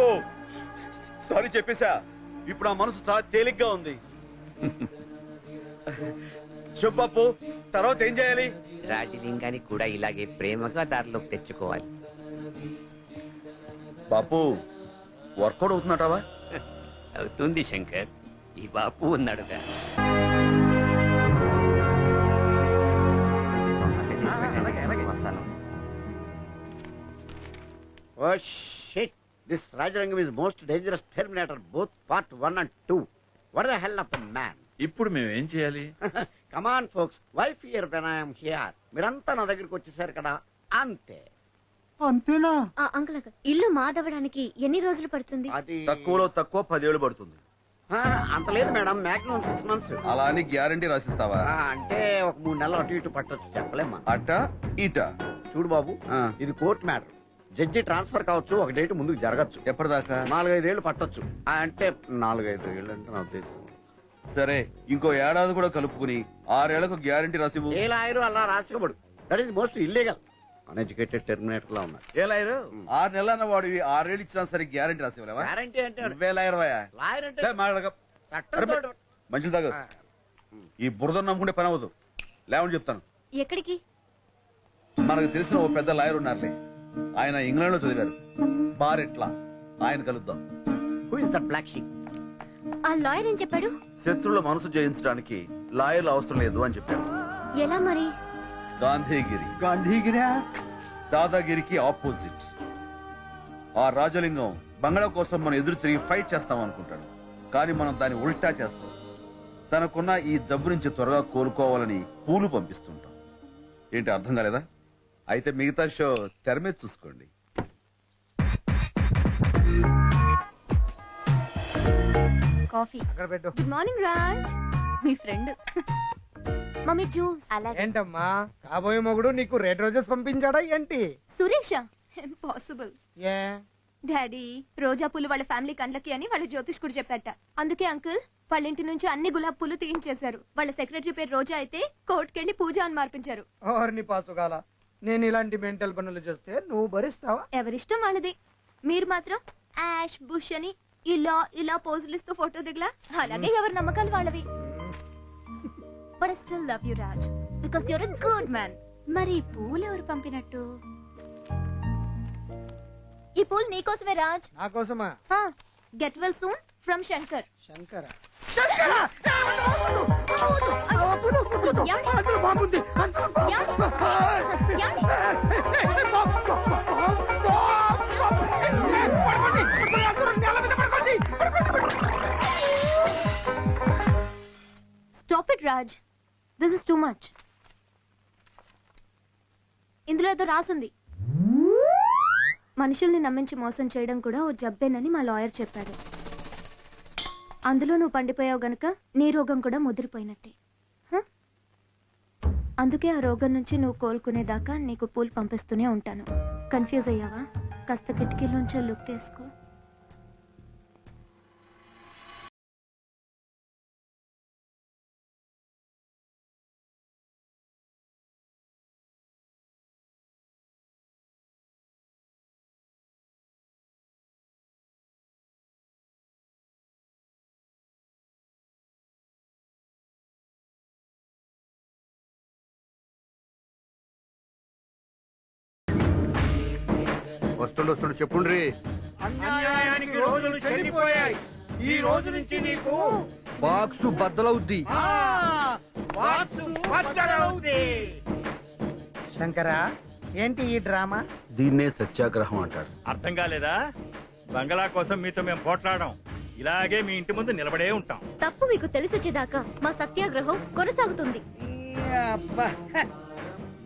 బాపు sorry చెప్పేశా. ఇప్పుడు ఆ మనసు చాలా తేలిగ్గా ఉంది. చెప్పు తర్వాత ఏం చేయాలి? రాజలింగాన్ని కూడా ఇలాగే ప్రేమగా దారిలోకి తెచ్చుకోవాలి. బాపు వర్కౌట్ అవుతున్నటావా? అవుతుంది శంకర్, ఈ బాపు ఉన్నాడుగా. Oh shit! This Rajalingam is most dangerous Terminator, both part 1 and 2. What the hell of the man? ఇప్పుడు మేము ఏం చేయాలి? Come on, folks. Why fear when I am here? మీరంతా నా దగ్గరికి వచ్చేసారు కదా, అంతే. అంతేనా? అంకుల్ అంకుల్, ఇల్లు మాదవడానికి ఎన్ని రోజులు పడుతుంది? అది తక్కువలో తక్కువ 10 ఏళ్ళు పడుతుంది. అంత లేదు మేడం, మాక్సిమం 6 months. అలా అని గ్యారంటీ రాసిస్తావా? అంటే ఒక 3 నెలలు అటు ఇటు పట్టొచ్చు, చెప్పలేమ్మా. అట ఇట చూడు బాబు, ఇది కోర్టు మ్యాటర్. జడ్జి ట్రాన్స్ఫర్ కావచ్చు, ఒక డేట్ ముందుకు జరగచ్చు. ఎప్పటిదాకా? 4-5 ఏళ్ళు పట్టొచ్చు. అంటే 4-5 ఏళ్ళు అంటే నా ఉద్దేశం. సరే, ఇంకో ఏడాది కూడా కలుపుకుని 6 ఏళ్లకు గ్యారంటీ రాసివ్వు. ఏ లాయరు అలా రాసుకోబడు. That is most illegal. Uneducated terminator లా ఉన్నారు. ఏ లాయరు? 6 నెలలు అన్న వాడు 6 ఏళ్ళు ఇచ్చినా సరే గ్యారంటీ రాసివ్వలేవా? గ్యారంటీ అంటే నువ్వే లాయర్ లాయర్ అంటే మంచిది తాగు. ఈ బురద నమ్ముకుంటే పని అవ్వదు. లేవని చెప్తాను. ఎక్కడికి? మనకు తెలిసిన ఓ పెద్ద లాయర్ ఉన్నారులే, ఆయన ఇంగ్లాండ్ లో చదివారు. బారెట్లా, ఆయన కలుద్దాం. Who is that black sheep? ఆ లాయర్ ఏం చెప్పాడు? శత్రువుల మనసు జయించడానికి లాయర్లు అవసరం లేదు అని చెప్పాడు. ఎలా మరి? గాంధీగిరి దాదాగిరికి ఆపోజిట్. ఆ రాజలింగం బంగ్లా కోసం మనం ఎదురు తిరిగి ఫైట్ చేస్తాం అనుకుంటాడు, కానీ మనం దాన్ని ఉల్టా చేస్తాం. తనకున్న ఈ జబ్బు నుంచి త్వరగా కోలుకోవాలని పూలు పంపిస్తుంటాం. ఏంటి అర్థం కాలేదా? అయితే మిగతా షో తెర మీద చూసుకోండి. కాఫీ. గుడ్ మార్నింగ్ రాజ్, మీ ఫ్రెండ్. Mummy juice. ఏంటమ్మా, కాబోయే మొగుడు నీకు రెడ్ రోజెస్ పంపించాడా ఏంటి? సురేష, ఇంపాసిబుల్. ఏ డాడీ, రోజా పూలు వాళ్ళ ఫ్యామిలీ కండ్లకి అని వాళ్ళ జ్యోతిష్కుడు చెప్పాట. అందుకే అంకుల్ వాళ్ళ ఇంటి నుంచి అన్ని గులాబ్ పూలు తీయించేశారు. వాళ్ళ సెక్రటరీ పేరు రోజా అయితే కోర్టుకెళ్లి పూజ అని మార్పించారు. ఓర్ని పాసుగాల, నేను ఇలాంటి మెంటల్ పనులు చేస్తే నువ్వు భరిస్తావా? ఎవరిష్టం వాళ్ళది. మీరు మాత్రం యాష్ బుష్ అని ఇలా ఇలా పోజులు ఇస్తూ ఫోటో దిగలా. అలాగే ఎవరి నమ్మకాలు వాళ్ళవి. But I still love you Raj, because you're a good man. మరి ఈ పూలు ఎవరు పంపినట్టు? ఈ పూలు నీకోసమే రాజ్. నా కోసమా? Get well soon from Shankar. Shankara stop it Raj, this is too much. ఇందులో ఏదో రాసింది. మనుషుల్ని నమ్మించి మోసం చేయడం కూడా ఓ జబ్బేనని మా లాయర్ చెప్పాడు. అందులో నువ్వు పండిపోయావు గనక నీ రోగం కూడా ముదిరిపోయినట్టే. అందుకే ఆ రోగం నుంచి నువ్వు కోలుకునేదాకా నీకు పూలు పంపిస్తూనే ఉంటాను. కన్ఫ్యూజ్ అయ్యావా? కాస్త కిటికీలోంచి లుక్ వేసుకో. వస్తుండు చెప్పుండ్రి. అన్యాయానికి రోజులు చెల్లిపోయాయి. ఈ రోజు నుంచి నీకు బాక్సు బద్దలవుద్ది. శంకరా, ఏంటి ఈ డ్రామా? దీన్నే సత్యాగ్రహం అంటారు. అర్థం కాలేదా? బంగ్లా కోసం మీతో మేము పోట్లాడాం, ఇలాగే మీ ఇంటి ముందు నిలబడే ఉంటాం. తప్పు మీకు తెలిసొచ్చేదాకా మా సత్యాగ్రహం కొనసాగుతుంది.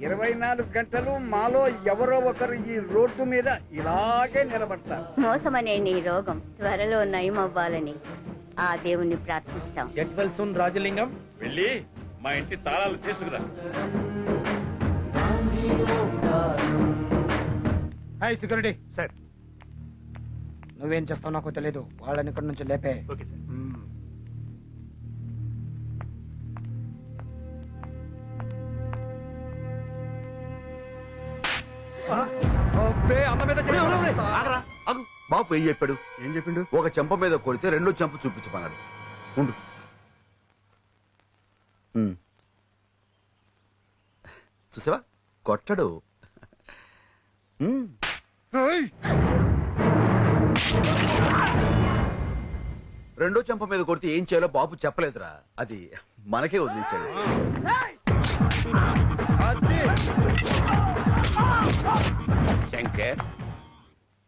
24 గంటలు మాలో ఎవరో ఒకరు ఈ రోడ్డు మీద ఇలాగే నిలబడతారు. మోసమనే నీ రోగం త్వరలో నయమవ్వాలని ఆ దేవుణ్ణి ప్రార్థిస్తాం. Get well soon Rajalingam. వెళ్ళి మా ఇంటి తాళాలు తీసుకురా. Hi security. సార్, నువ్వేం చేస్తావు నాకు తెలియదు. వాళ్ళని ఇక్కడ నుంచి లేపే. Okay sir. అన్న మీద బాపు ఏం చెప్పాడు? ఏం చెప్పిండు? ఒక చెంప మీద కొడితే రెండో చెంప చూపించమన్నాడు. ఉండు. చూసావా, కొట్టడు. రెండో చెంప మీద కొడితే ఏం చేయాలో బాబు చెప్పలేదురా, అది మనకే వదిలేశాడు. శంకర్,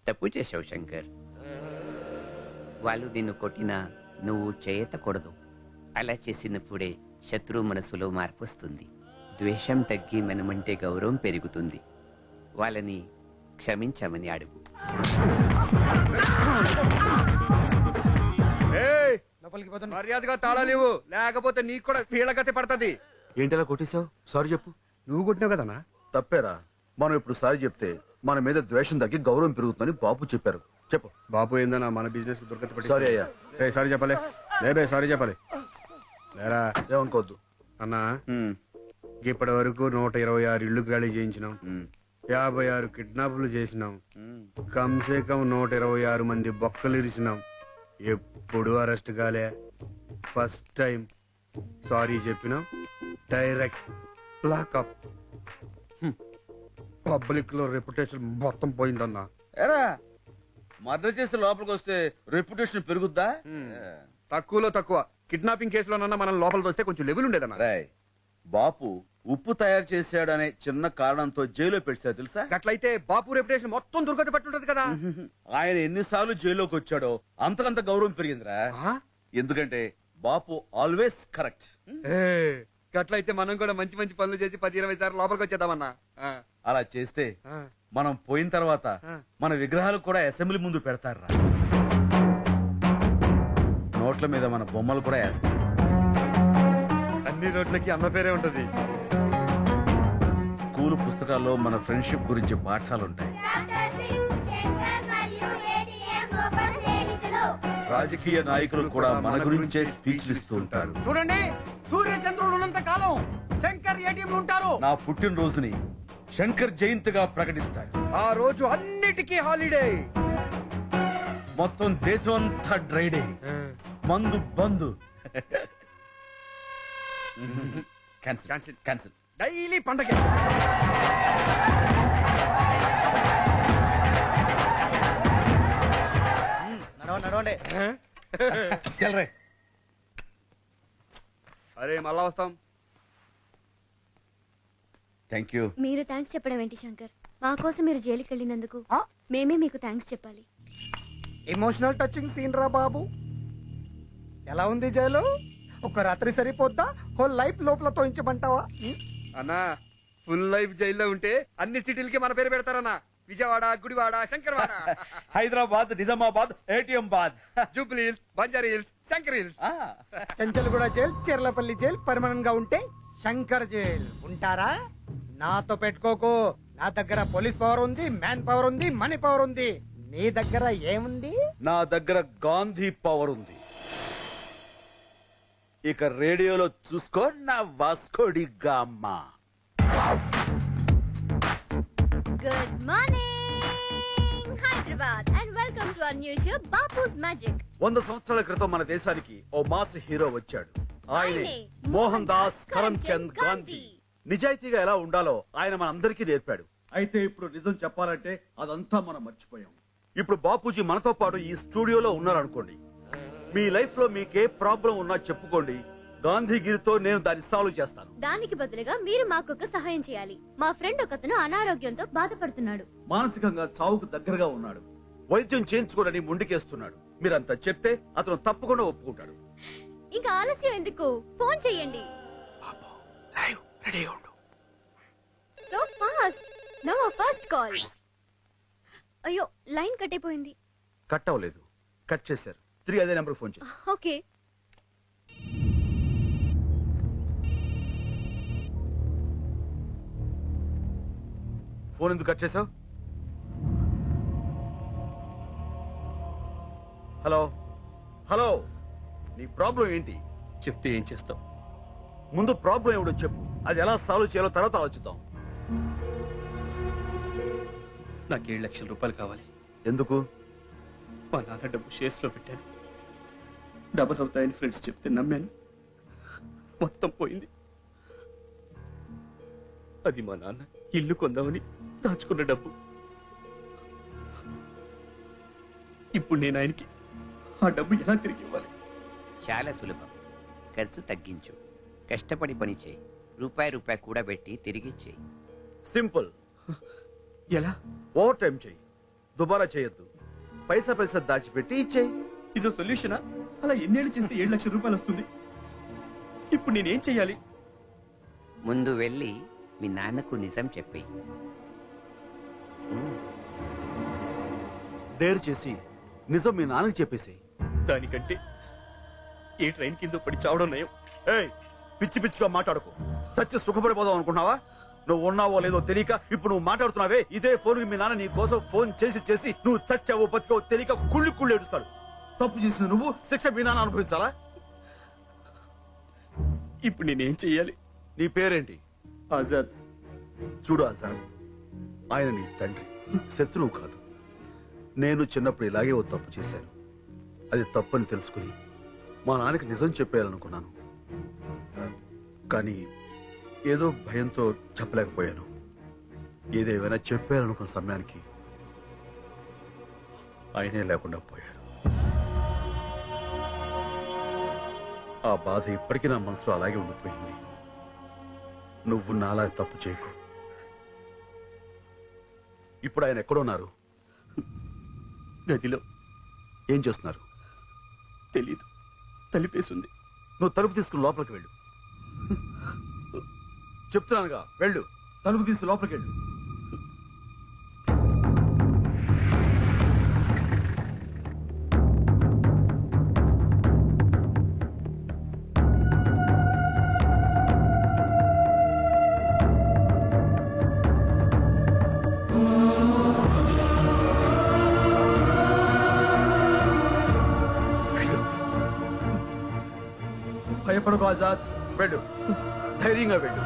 తప్పు చేశావు శంకర్. వాళ్ళు నిన్ను కొట్టినా నువ్వు చేయతకూడదు. అలా చేసినప్పుడే శత్రు మనసులో మార్పు వస్తుంది. ద్వేషం తగ్గి మనమంటే గౌరవం పెరుగుతుంది. వాళ్ళని క్షమించమని అడుగు. లోపలికి పోతుంది. మర్యాదగా తాళాలేవు, లేకపోతే నీకు కూడా ఫీలగతి పడుతుంది. ఏంటలా కొట్టేశావు? సారీ చెప్పు. నువ్వు కొట్టినావు కదనా? తప్పేరా. మనం ఇప్పుడు సారీ చెప్తే మన మీద ద్వేషం తగ్గి గౌరవం పెరుగుతుందని బాబు చెప్పారు. చెప్పు. బాపు ఏందన్నా మన బిజినెస్ దుర్గతి పడి. సారీ అయ్యా. సారీ చెప్పలే. లేబే సారీ చెప్పాలి. లేరా ఏమనుకోవద్దు అన్నా. ఇప్పటి వరకు 126 ఇళ్లు ఖాళీ చేయించినాం, 56 కిడ్నాపులు చేసినాం, కమ్సే కమ్ 126 మంది బొక్కలు ఇరిచినాం. ఎప్పుడు అరెస్ట్ కాలే. ఫస్ట్ టైం సారీ చెప్పినాం, డైరెక్ట్ లాకప్. పబ్లిక్ లో రెప్యుటేషన్ మొత్తం పోయిందన్నా. ఎరా, మర్డర్ చేసి లోపలికి వస్తే రెప్యుటేషన్ పెరుగుద్దా? తక్కువలో తక్కువ కిడ్నాపింగ్ కేసులోనన్నా మనం లోపలికి వస్తే కొంచెం లెవెల్ ఉండేదన్నా. రాయ్, బాపు ఉప్పు తయారు చేశాడనే చిన్న కారణంతో జైల్లో పెట్టారు తెలుసా? అట్లయితే బాపు రెప్యుటేషన్ మొత్తం దుర్గతి పట్టుంటది కదా. ఆయన ఎన్నిసార్లు జైల్లోకి వచ్చాడో అంతకంత గౌరవం పెరిగిందిరా. ఎందుకంటే బాపు ఆల్వేస్ కరెక్ట్. అట్లయితే మనం కూడా మంచి మంచి పనులు చేసి 10-20 సార్లు లోపలికి వచ్చేద్దామన్నా. అలా చేస్తే మనం పోయిన తర్వాత మన విగ్రహాలు కూడా అసెంబ్లీ ముందు పెడతారా. నోట్ల మీద మన బొమ్మలు కూడా వేస్తారు. అన్ని రోడ్లకి అన్న పేరే ఉంటది. స్కూల్ పుస్తకాల్లో మన ఫ్రెండ్షిప్ గురించి పాఠాలుంటాయి. రాజకీయ నాయకులు కూడా మన గురించే స్పీచ్లు ఇస్తూ ఉంటారు. చూడండి, సూర్య చంద్రుడు ఉన్నంత కాలం శంకర్ ఏటీఎం ఉంటారు. నా పుట్టినరోజుని శంకర్ జయంతిగా ప్రకటిస్తారు. ఆ రోజు అన్నిటికీ హాలిడే. మొత్తం దేశం అంతా డ్రైడే. మందు బందు. Cancel cancel. డైలీ పండగ. నడవండి. చల్రే. అరే మళ్ళా వస్తాం. Thank you. మీరు థ్యాంక్స్ చెప్పడం ఏంటి శంకర్? మా కోసం మీరు జైలుకి వెళ్ళినందుకు మేమే మీకు థ్యాంక్స్ చెప్పాలి. ఎమోషనల్ టచింగ్ సీన్ రా బాబు. ఎలా ఉంది జైలు? ఒక రాత్రి సరిపోద్దా? హోల్ లైఫ్ లోపల తోయించమంటావా? అన్నా, ఫుల్ లైఫ్ జైల్లో ఉంటే అన్ని సిటీలకి మన పేరు పెడతారన్నా. విజయవాడ, గుడివాడ, శంకర్వాడ, హైదరాబాద్, నిజామాబాద్, ఏటీఎం బాద్, Jubilee Hills, Banjara Hills, Shankar Hills. Chanchalguda jail, Cherlapally jail permanent గా ఉంటే శంకర్ జైల్ ఉంటారా? నాతో పెట్టుకోకు. నా దగ్గర పోలీస్ పవర్ ఉంది, మ్యాన్ పవర్ ఉంది, మనీ పవర్ ఉంది. నీ దగ్గర ఏముంది? నా దగ్గర గాంధీ పవర్ ఉంది. ఇక రేడియోలో చూసుకో నా Vasco da Gama. Good morning Hyderabad and welcome to our new show Bapu's magic. 100 సంవత్సరాల క్రితం మన దేశానికి ఓ మాస్ హీరో వచ్చాడు. ఆయనే మోహన్ దాస్ కరమ్చంద్ గాంధీ. నిజాయితీగా ఎలా ఉండాలో ఆయన మన అందరికీ నేర్పాడు. అయితే ఇప్పుడు నిజం చెప్పాలంటే అదంతా మనం మర్చిపోయాం. ఇప్పుడు బాపూజీ మనతో పాటు ఈ స్టూడియోలో ఉన్నారనుకోండి. మీ లైఫ్ లో మీకే ప్రాబ్లం ఉన్నా చెప్పుకోండి. గాంధీగిరితో నేను దాన్ని సాల్వ్ చేస్తాను. దానికి బదులుగా మీరు మాకొక సహాయం చేయాలి. మా ఫ్రెండ్ ఒకతను అనారోగ్యంతో బాధపడుతున్నాడు. మానసికంగా చావుకు దగ్గరగా ఉన్నాడు. వైద్యం చేయించుకోనని ముందుకేస్తున్నాడు. మీరంతా చెప్తే అతను తప్పకుండా ఒప్పుకుంటాడు. ఇంకా ఆలస్యం ఎందుకు? ఫోన్ చెయ్యండి. So fast. Now first call. అయ్యో, లైన్ కట్ అయిపోయింది. కట్ అవ్వలేదు, కట్ చేశారు. 3 అదే నెంబర్ ఫోన్ చేయి. ఓకే. ఫోన్ ఎందుకు కట్ చేసావు? హలో హలో, నీ ప్రాబ్లం ఏంటి? చెప్తే ఏం చేస్తావు? ముందు ప్రాబ్లం ఏమిటో చెప్పు. అది ఎలా సాల్వ్ చేయాలో తర్వాత ఆలోచిద్దాం. నాకు 7 లక్షల రూపాయలు కావాలి. ఎందుకు? మా నాన్న డబ్బు షేర్స్లో పెట్టాను. డబల్ అవుతాయని ఫ్రెండ్స్ చెప్తే నమ్మాను. మొత్తం పోయింది. అది మా నాన్న ఇల్లు కొందామని దాచుకున్న డబ్బు. ఇప్పుడు నేను ఆయనకి ఆ డబ్బు ఎలా తిరిగి ఇవ్వాలి? చాలా సులభం. ఖర్చు తగ్గించు, కష్టపడి పని చేయి, రూపాయి కూడబెట్టి తిరిగిచ్చేయి. సింపుల్. ఎలా? ఓవర్ టైం చెయ్యి, దుబారా చేయొద్దు, పైసా దాచిపెట్టి ఇచ్చేయి. ఇదో సొల్యూషనా? అలా ఎన్నేళ్ళు చేస్తే 7 లక్షల రూపాయలు వస్తుంది. ఇప్పుడు నేనేం చెయ్యాలి? ముందు వెళ్ళి మీ నాన్నకు నిజం చెప్పేయి. డేర్ చేసి నిజం మీ నాన్నకి చెప్పేసేయి. దానికంటే ఏ ట్రైన్ కింద పడి చావడం నయం. ఏయ్, పిచ్చిగా మాట్లాడుకో. చచ్చి సుఖపడిపోదాం అనుకున్నావా? నువ్వు ఉన్నావో లేదో తెలియక ఇప్పుడు నువ్వు మాట్లాడుతున్నావే, ఇదే ఫోన్ మీ నాన్న నీ కోసం ఫోన్ చేసి నువ్వు చచ్చావో బతికో తెలియక కుళ్ళి ఏడుస్తాడు. తప్పు చేసిన నువ్వు శిక్ష మీ నాన్న అనుభవించాలా? ఇప్పుడు నేనేం చెయ్యాలి? నీ పేరేంటి? ఆజాద్. చూడు ఆజాద్, ఆయన నీ తండ్రి, శత్రువు కాదు. నేను చిన్నప్పుడు ఇలాగే ఓ తప్పు చేశాను. అది తప్పని తెలుసుకుని మా నాన్నకి నిజం చెప్పేయాలనుకున్నాను. కానీ ఏదో భయంతో చెప్పలేకపోయాను. ఏదేమైనా చెప్పేయాలనుకున్న సమయానికి ఆయనే లేకుండా పోయారు. ఆ బాధ ఇప్పటికీ నా మనసులో అలాగే ఉండిపోయింది. నువ్వు నాలా తప్పు చేయకు. ఇప్పుడు ఆయన ఎక్కడున్నారు? గదిలో. ఏం చేస్తున్నారు? తెలీదు, తలిపేసింది. నువ్వు తలుపు తీసుకుని లోపలికి వెళ్ళు. చెప్తున్నానుగా, వెళ్ళు. తలుపు తీసి లోపలికి వెళ్ళు. భయపడకు ఆజాద్, వెళ్ళు. ధైర్యంగా వెళ్ళు.